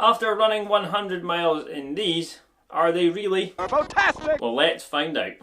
After running 100 miles in these, are they really? Fantastic! Well, let's find out.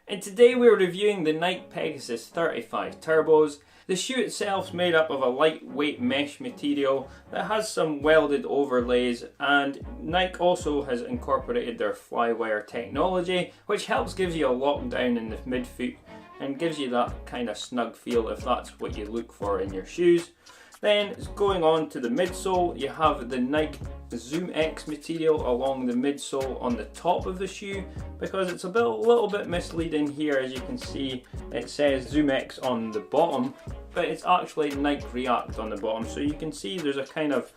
And today we're reviewing the Nike Pegasus 35 Turbos. The shoe itself is made up of a lightweight mesh material that has some welded overlays, and Nike also has incorporated their flywire technology, which helps give you a lockdown in the midfoot and gives you that kind of snug feel if that's what you look for in your shoes. Then going on to the midsole, you have the Nike Zoom X material along the midsole on the top of the shoe, because it's a little bit misleading here. As you can see, it says Zoom X on the bottom, but it's actually Nike React on the bottom. So you can see there's a kind of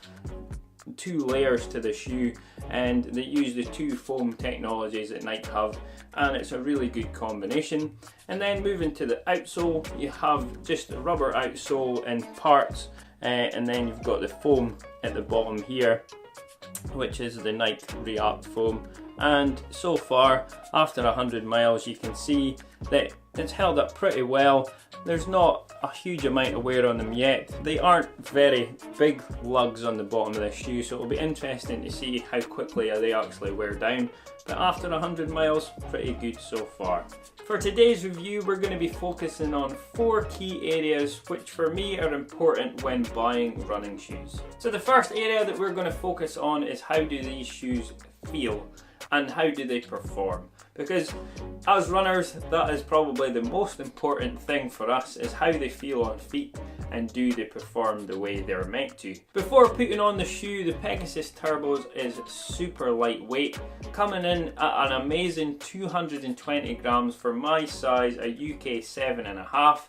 two layers to the shoe, and they use the two foam technologies that Nike have, and it's a really good combination. And then moving to the outsole, you have just a rubber outsole in parts, and then you've got the foam at the bottom here, which is the Nike React foam. And so far, after 100 miles, you can see that it's held up pretty well. There's not a huge amount of wear on them yet. They aren't very big lugs on the bottom of the shoe, so it'll be interesting to see how quickly they actually wear down. But after 100 miles, pretty good so far. For today's review, we're going to be focusing on 4 key areas which for me are important when buying running shoes. So the first area that we're going to focus on is how do these shoes feel and how do they perform. Because as runners, that is probably the most important thing for us, is how they feel on feet and do they perform the way they're meant to. Before putting on the shoe, the Pegasus Turbos is super lightweight, coming in at an amazing 220 grams for my size, a UK 7.5.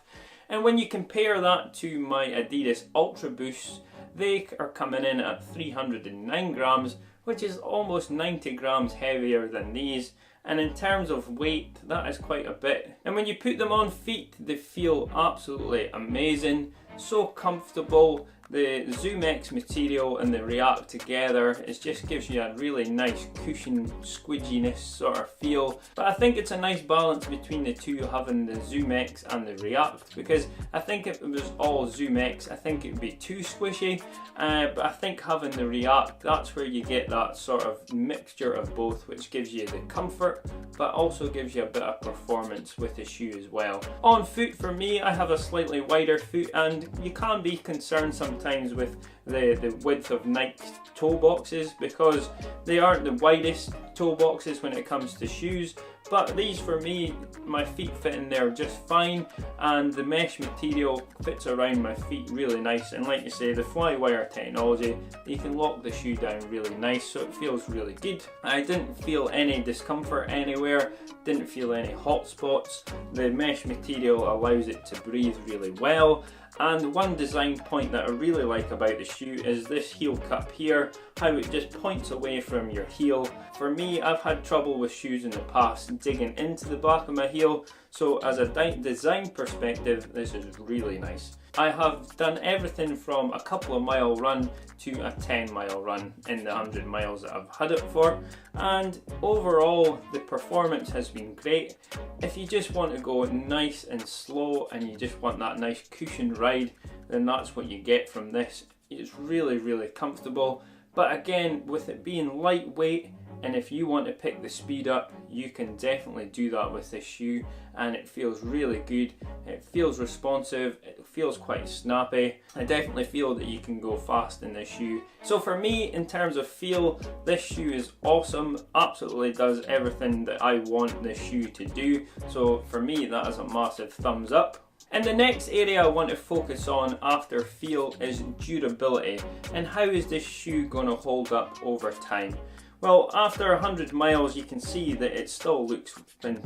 And when you compare that to my Adidas Ultra Boosts, they are coming in at 309 grams, which is almost 90 grams heavier than these. And in terms of weight, that is quite a bit. And when you put them on feet, they feel absolutely amazing, so comfortable. The Zoom X material and the React together, it just gives you a really nice cushion squidginess sort of feel. But I think it's a nice balance between the two, having the Zoom X and the React, because I think if it was all Zoom X, I think it would be too squishy. But I think having the React, that's where you get that sort of mixture of both, which gives you the comfort but also gives you a bit of performance with the shoe as well. On foot, for me, I have a slightly wider foot, and you can be concerned sometimes with the width of Nike toe boxes, because they aren't the widest toe boxes when it comes to shoes. But these, for me, my feet fit in there just fine, and the mesh material fits around my feet really nice. And like you say, the flywire technology, you can lock the shoe down really nice, so it feels really good. I didn't feel any discomfort anywhere, didn't feel any hot spots. The mesh material allows it to breathe really well. And one design point that I really like about the shoe is this heel cup here, how it just points away from your heel. For me, I've had trouble with shoes in the past digging into the back of my heel, so as a design perspective, this is really nice. I have done everything from a couple of mile run to a 10-mile run in the 100 miles that I've had it for, and overall the performance has been great. If you just want to go nice and slow and you just want that nice cushion ride, then that's what you get from this. It's really, really comfortable, but again, with it being lightweight, and if you want to pick the speed up, you can definitely do that with this shoe, and it feels really good. It feels responsive, it feels quite snappy. I definitely feel that you can go fast in this shoe. So for me, in terms of feel, this shoe is awesome, absolutely does everything that I want this shoe to do. So for me, that is a massive thumbs up. And the next area I want to focus on after feel is durability, and how is this shoe going to hold up over time. Well, after 100 miles, you can see that it still looks in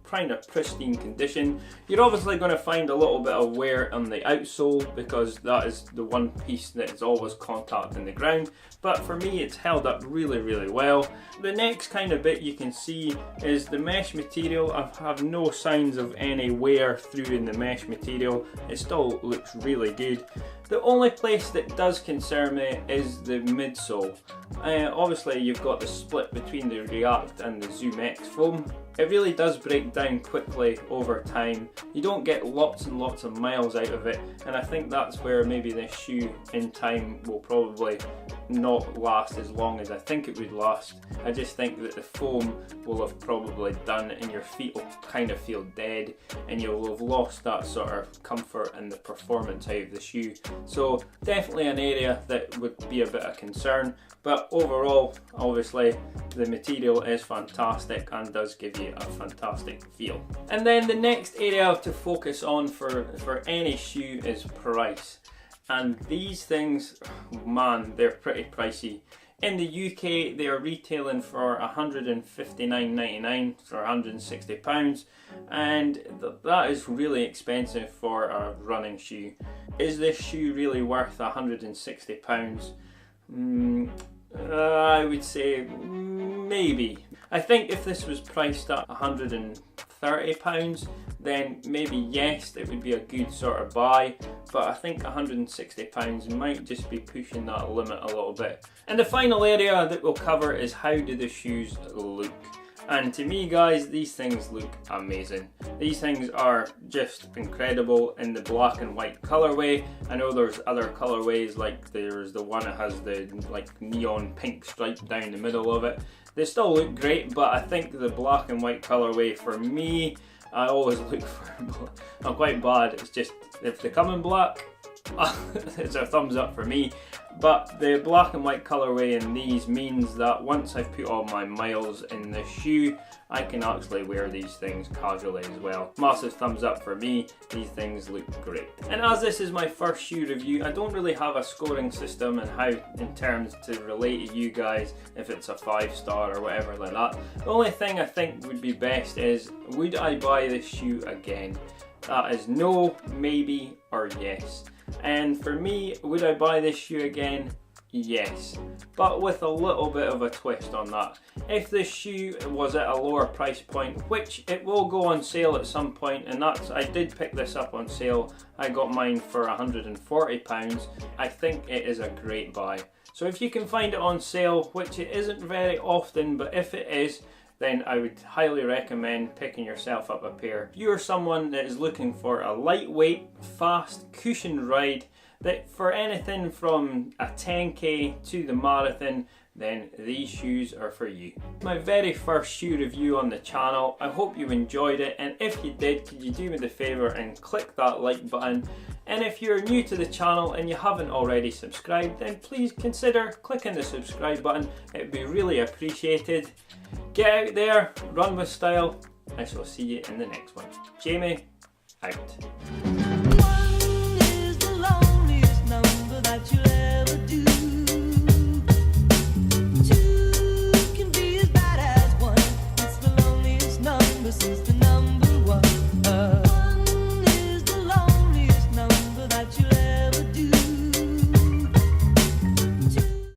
kind of pristine condition. You're obviously going to find a little bit of wear on the outsole because that is the one piece that is always contacting the ground, but for me it's held up really well. The next kind of bit you can see is the mesh material. I have no signs of any wear through in the mesh material. It still looks really good. The only place that does concern me is the midsole. Obviously you've got the split between the React and the Zoom X foam. It really does break down quickly over time. You don't get lots and lots of miles out of it, and I think that's where maybe this shoe in time will probably not last as long as I think it would last. I just think that the foam will have probably done and your feet will kind of feel dead and you'll have lost that sort of comfort and the performance out of the shoe. So definitely an area that would be a bit of concern, but overall obviously the material is fantastic and does give you a fantastic feel. And then the next area to focus on for any shoe is price. And these things, man, they're pretty pricey. In the UK, they are retailing for £159.99 for £160, and that is really expensive for a running shoe. Is this shoe really worth £160? I would say maybe. I think if this was priced at £130, then maybe yes, it would be a good sort of buy, but I think £160 might just be pushing that limit a little bit. And the final area that we'll cover is how do the shoes look. And to me guys, these things look amazing. These things are just incredible in the black and white colorway. I know there's other colorways, like there's the one that has the like neon pink stripe down the middle of it. They still look great, but I think the black and white colorway for me, I always look for, I'm quite bad, it's just if they come in black, it's a thumbs up for me. But the black and white colorway in these means that once I've put all my miles in the shoe, I can actually wear these things casually as well. Massive thumbs up for me, these things look great. And as this is my first shoe review, I don't really have a scoring system and how in terms to relate to you guys if it's a 5-star or whatever like that. The only thing I think would be best is, would I buy this shoe again? That is no, maybe, or yes. And for me, would I buy this shoe again? Yes, but with a little bit of a twist on that. If this shoe was at a lower price point, which it will go on sale at some point, and that's, I did pick this up on sale, I got mine for £140, I think it is a great buy. So if you can find it on sale, which it isn't very often, but if it is, then I would highly recommend picking yourself up a pair. If you're someone that is looking for a lightweight, fast, cushioned ride, that for anything from a 10k to the marathon, then these shoes are for you. My very first shoe review on the channel. I hope you enjoyed it, and if you did, could you do me the favour and click that like button. And if you're new to the channel and you haven't already subscribed, then please consider clicking the subscribe button. It would be really appreciated. Get out there, run with style. I shall see you in the next one. Jamie, out.